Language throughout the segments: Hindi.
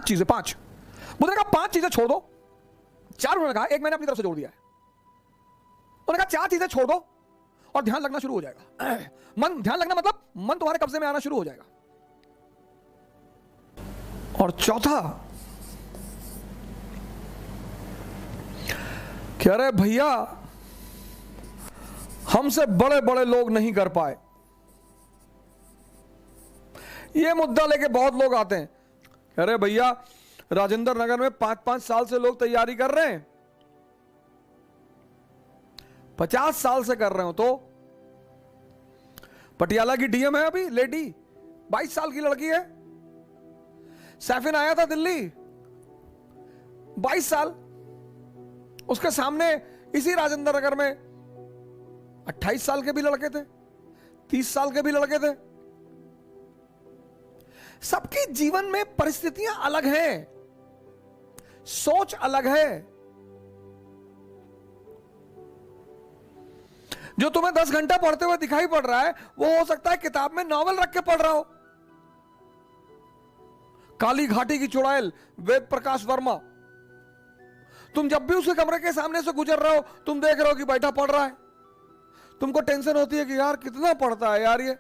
चीजें, 5। बुद्ध ने कहा 5 चीजें छोड़ दो, 4 उन्होंने कहा, एक मैंने अपनी तरफ से जोड़ दिया है। उन्होंने कहा 4 चीजें छोड़ दो और ध्यान लगना शुरू हो जाएगा। मन, ध्यान लगना मतलब मन तुम्हारे कब्जे में आना शुरू हो जाएगा। और चौथा, कह रहे भैया हमसे बड़े बड़े लोग नहीं कर पाए। ये मुद्दा लेके बहुत लोग आते हैं, कह रहे भैया राजेंद्र नगर में 5-5 साल से लोग तैयारी कर रहे हैं, 50 साल से कर रहे हो। तो पटियाला की डीएम है अभी लेडी, 22 साल की लड़की है। सैफिन आया था दिल्ली, 22 साल। उसके सामने इसी राजेंद्र नगर में 28 साल के भी लड़के थे, 30 साल के भी लड़के थे। सबके जीवन में परिस्थितियां अलग हैं, सोच अलग है। जो तुम्हें 10 घंटा पढ़ते हुए दिखाई पड़ रहा है, वो हो सकता है किताब में नॉवल रख के पढ़ रहा हो। काली घाटी की चुड़ैल वेद प्रकाश वर्मा, तुम जब भी उसके कमरे के सामने से गुजर रहे हो, तुम देख रहे हो कि बैठा पढ़ रहा है। तुमको टेंशन होती है कि यार कितना पढ़ता है यार ये।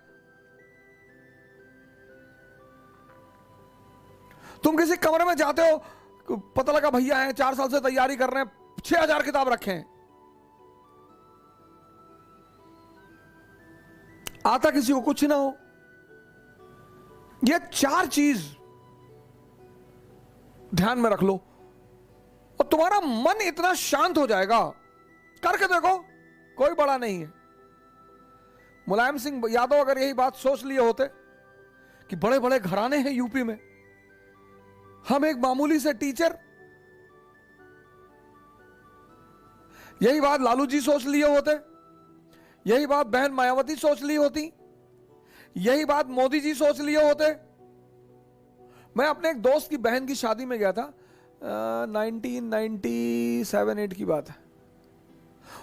तुम किसी कमरे में जाते हो, पता लगा भैया हैं 4 साल से तैयारी कर रहे हैं, 6000 किताब रखे हैं। आता किसी को कुछ ना हो। ये 4 चीज ध्यान में रख लो और तुम्हारा मन इतना शांत हो जाएगा। करके देखो, कोई बड़ा नहीं है। मुलायम सिंह यादव अगर यही बात सोच लिए होते कि बड़े बड़े घराने हैं यूपी में, हम एक मामूली से टीचर, यही बात लालू जी सोच लिए होते, यही बात बहन मायावती सोच ली होती, यही बात मोदी जी सोच लिए होते। मैं अपने एक दोस्त की बहन की शादी में गया था, 1997-8 की बात है।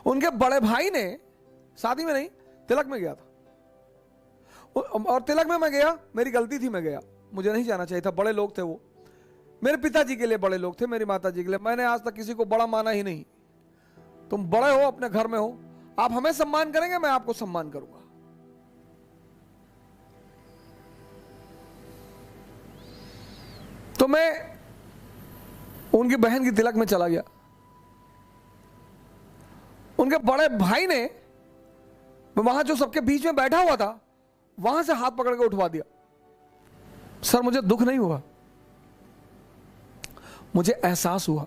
उनके बड़े भाई ने, शादी में नहीं तिलक में गया था, और तिलक में मैं गया, मेरी गलती थी, मैं गया, मुझे नहीं जाना चाहिए था। बड़े लोग थे वो, मेरे पिताजी के लिए बड़े लोग थे, मेरी माता जी के लिए। मैंने आज तक किसी को बड़ा माना ही नहीं। तुम बड़े हो, अपने घर में हो, आप हमें सम्मान करेंगे, मैं आपको सम्मान करूंगा। तो मैं उनकी बहन की तिलक में चला गया। उनके बड़े भाई ने वहां जो सबके बीच में बैठा हुआ था, वहां से हाथ पकड़ के उठवा दिया। सर मुझे दुख नहीं हुआ, मुझे एहसास हुआ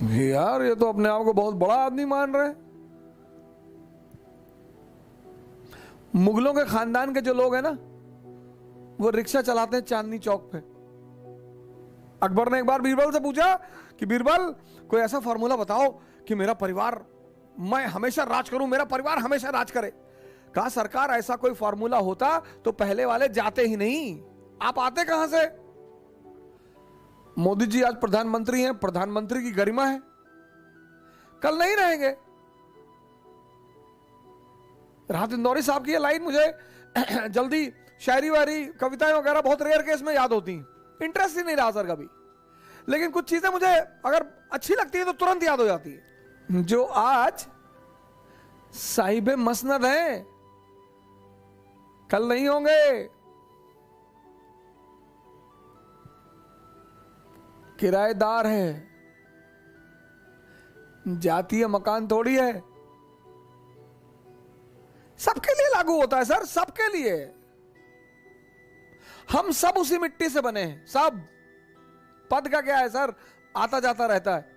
यार ये तो अपने आप को बहुत बड़ा आदमी मान रहे हैं। मुगलों के खानदान के जो लोग हैं ना, वो रिक्शा चलाते हैं चांदनी चौक पे। अकबर ने एक बार बीरबल से पूछा कि बीरबल कोई ऐसा फार्मूला बताओ कि मेरा परिवार, मैं हमेशा राज करूं, मेरा परिवार हमेशा राज करे। कहा सरकार ऐसा कोई फार्मूला होता तो पहले वाले जाते ही नहीं, आप आते कहां से। मोदी जी आज प्रधानमंत्री हैं, प्रधानमंत्री की गरिमा है, कल नहीं रहेंगे। राहत इंदौरी साहब की ये लाइन मुझे जल्दी शायरी वायरी कविताएं वगैरह बहुत रेयर केस में याद होती हैं, इंटरेस्ट ही नहीं रहा सर कभी, लेकिन कुछ चीजें मुझे अगर अच्छी लगती है तो तुरंत याद हो जाती है। जो आज साहिबे मसनद हैं, कल नहीं होंगे। किराएदार है, जातीय मकान थोड़ी है। सबके लिए लागू होता है सर, सबके लिए। हम सब उसी मिट्टी से बने हैं, सब। पद का क्या है सर, आता जाता रहता है।